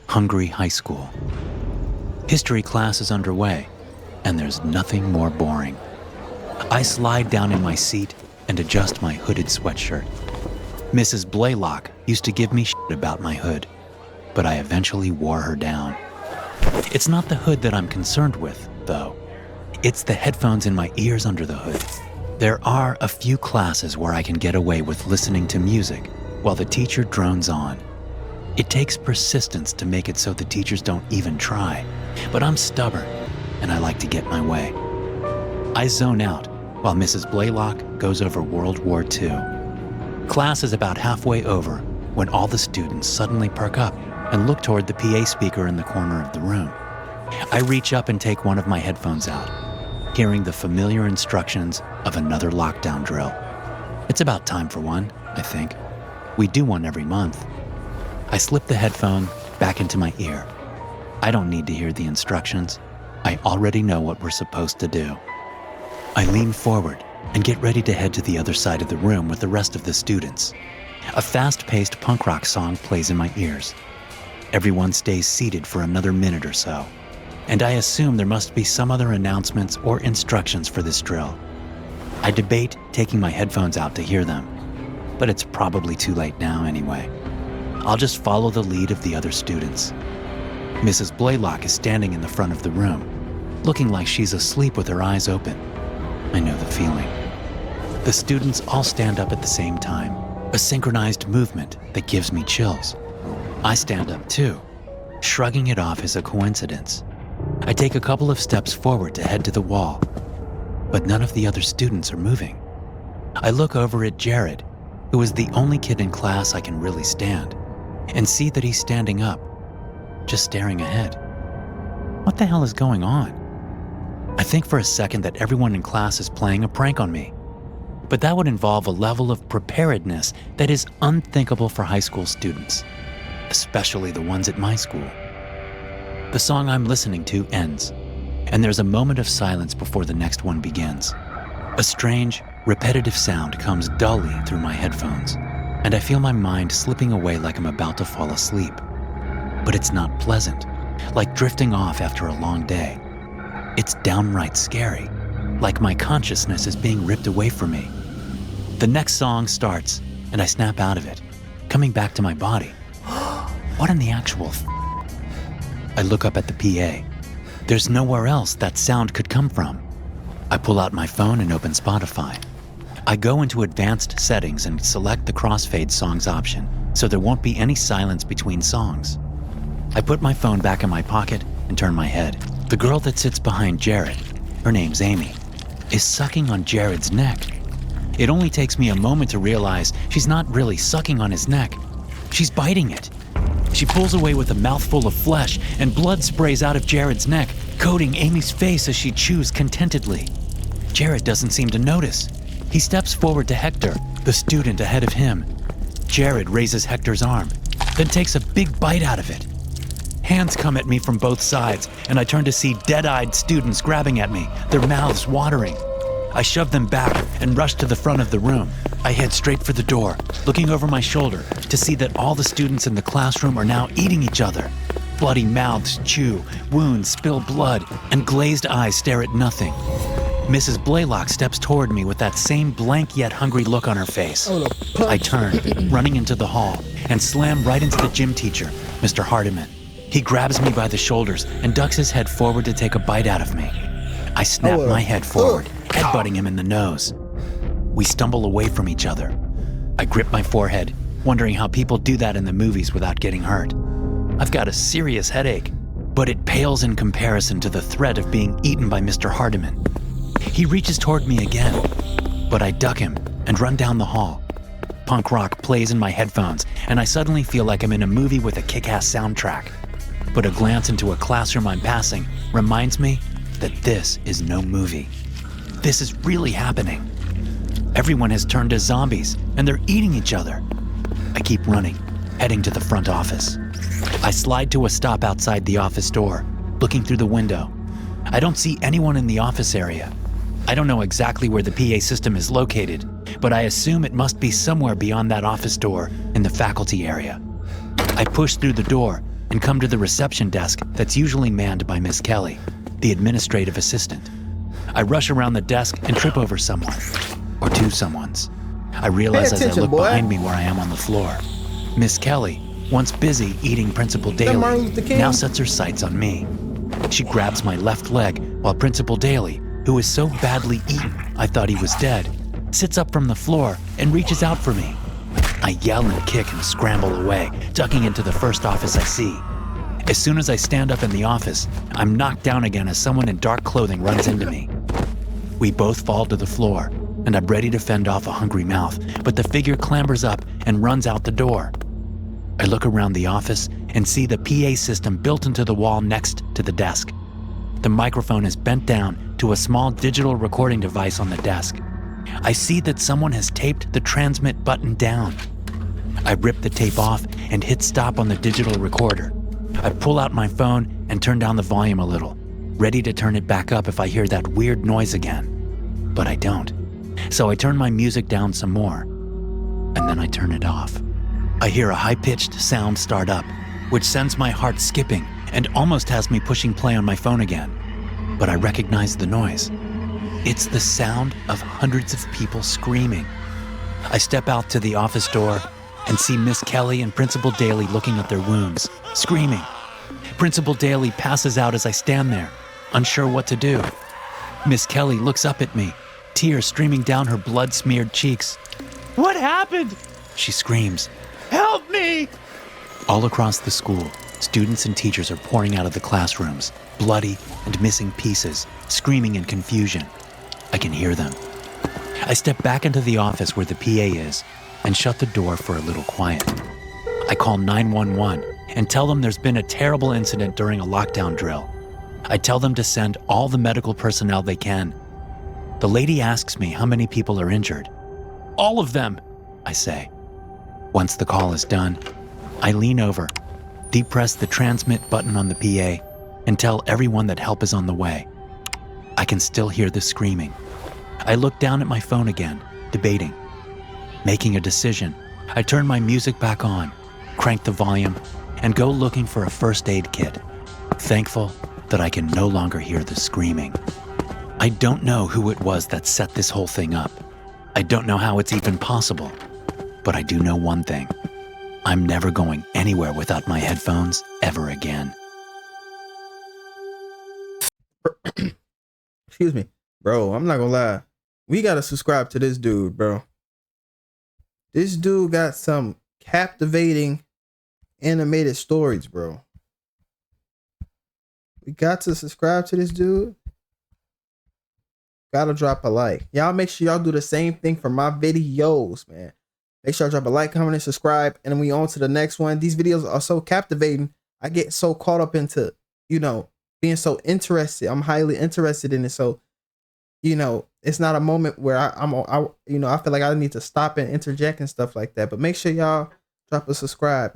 Hungry High School. History class is underway, and there's nothing more boring. I slide down in my seat and adjust my hooded sweatshirt. Mrs. Blaylock used to give me shit about my hood, but I eventually wore her down. It's not the hood that I'm concerned with, though. It's the headphones in my ears under the hood. There are a few classes where I can get away with listening to music while the teacher drones on. It takes persistence to make it so the teachers don't even try, but I'm stubborn and I like to get my way. I zone out while Mrs. Blaylock goes over World War II. Class is about halfway over when all the students suddenly perk up and look toward the PA speaker in the corner of the room. I reach up and take one of my headphones out, hearing the familiar instructions of another lockdown drill. It's about time for one, I think. We do one every month. I slip the headphone back into my ear. I don't need to hear the instructions. I already know what we're supposed to do. I lean forward and get ready to head to the other side of the room with the rest of the students. A fast-paced punk rock song plays in my ears. Everyone stays seated for another minute or so, and I assume there must be some other announcements or instructions for this drill. I debate taking my headphones out to hear them, but it's probably too late now anyway. I'll just follow the lead of the other students. Mrs. Blaylock is standing in the front of the room, looking like she's asleep with her eyes open. I know the feeling. The students all stand up at the same time, a synchronized movement that gives me chills. I stand up too, shrugging it off as a coincidence. I take a couple of steps forward to head to the wall, but none of the other students are moving. I look over at Jared, who is the only kid in class I can really stand, and see that he's standing up, just staring ahead. What the hell is going on? I think for a second that everyone in class is playing a prank on me, but that would involve a level of preparedness that is unthinkable for high school students, especially the ones at my school. The song I'm listening to ends, and there's a moment of silence before the next one begins. A strange, repetitive sound comes dully through my headphones, and I feel my mind slipping away like I'm about to fall asleep. But it's not pleasant, like drifting off after a long day. It's downright scary, like my consciousness is being ripped away from me. The next song starts, and I snap out of it, coming back to my body. What in the actual I look up at the PA. There's nowhere else that sound could come from. I pull out my phone and open Spotify. I go into advanced settings and select the crossfade songs option, so there won't be any silence between songs. I put my phone back in my pocket and turn my head. The girl that sits behind Jared, her name's Amy, is sucking on Jared's neck. It only takes me a moment to realize she's not really sucking on his neck. She's biting it. She pulls away with a mouthful of flesh, and blood sprays out of Jared's neck, coating Amy's face as she chews contentedly. Jared doesn't seem to notice. He steps forward to Hector, the student ahead of him. Jared raises Hector's arm, then takes a big bite out of it. Hands come at me from both sides, and I turn to see dead-eyed students grabbing at me, their mouths watering. I shove them back and rush to the front of the room. I head straight for the door, looking over my shoulder to see that all the students in the classroom are now eating each other. Bloody mouths chew, wounds spill blood, and glazed eyes stare at nothing. Mrs. Blaylock steps toward me with that same blank yet hungry look on her face. I turn, running into the hall, and slam right into the gym teacher, Mr. Hardiman. He grabs me by the shoulders and ducks his head forward to take a bite out of me. I snap my head forward, headbutting him in the nose. We stumble away from each other. I grip my forehead, wondering how people do that in the movies without getting hurt. I've got a serious headache, but it pales in comparison to the threat of being eaten by Mr. Hardiman. He reaches toward me again, but I duck him and run down the hall. Punk rock plays in my headphones, and I suddenly feel like I'm in a movie with a kick-ass soundtrack. But a glance into a classroom I'm passing reminds me that this is no movie. This is really happening. Everyone has turned to zombies, and they're eating each other. I keep running, heading to the front office. I slide to a stop outside the office door, looking through the window. I don't see anyone in the office area. I don't know exactly where the PA system is located, but I assume it must be somewhere beyond that office door in the faculty area. I push through the door, and come to the reception desk that's usually manned by Miss Kelly, the administrative assistant. I rush around the desk and trip over someone, or two someones. I realize as I look behind me where I am on the floor. Miss Kelly, once busy eating Principal Daly, now sets her sights on me. She grabs my left leg while Principal Daly, who is so badly eaten I thought he was dead, sits up from the floor and reaches out for me. I yell and kick and scramble away, ducking into the first office I see. As soon as I stand up in the office, I'm knocked down again as someone in dark clothing runs into me. We both fall to the floor, and I'm ready to fend off a hungry mouth, but the figure clambers up and runs out the door. I look around the office and see the PA system built into the wall next to the desk. The microphone is bent down to a small digital recording device on the desk. I see that someone has taped the transmit button down. I rip the tape off and hit stop on the digital recorder. I pull out my phone and turn down the volume a little, ready to turn it back up if I hear that weird noise again. But I don't. So I turn my music down some more, and then I turn it off. I hear a high-pitched sound start up, which sends my heart skipping and almost has me pushing play on my phone again. But I recognize the noise. It's the sound of hundreds of people screaming. I step out to the office door and see Miss Kelly and Principal Daly looking at their wounds, screaming. Principal Daly passes out as I stand there, unsure what to do. Miss Kelly looks up at me, tears streaming down her blood-smeared cheeks. "What happened?" she screams. "Help me!" All across the school, students and teachers are pouring out of the classrooms, bloody and missing pieces, screaming in confusion. I can hear them. I step back into the office where the PA is and shut the door for a little quiet. I call 911 and tell them there's been a terrible incident during a lockdown drill. I tell them to send all the medical personnel they can. The lady asks me how many people are injured. "All of them," I say. Once the call is done, I lean over, depress the transmit button on the PA, and tell everyone that help is on the way. I can still hear the screaming. I look down at my phone again, debating. Making a decision, I turn my music back on, crank the volume, and go looking for a first aid kit, thankful that I can no longer hear the screaming. I don't know who it was that set this whole thing up. I don't know how it's even possible, but I do know one thing. I'm never going anywhere without my headphones ever again. Excuse me. Bro, I'm not gonna lie. We gotta subscribe to this dude, bro. This dude got some captivating animated stories, bro. We got to subscribe to this dude. Gotta drop a like. Y'all make sure y'all do the same thing for my videos, man. Make sure y'all drop a like, comment, and subscribe. And then we on to the next one. These videos are so captivating. I get so caught up into, being so interested. I'm highly interested in it. So, it's not a moment where I feel like I need to stop and interject and stuff like that. But make sure y'all drop a subscribe,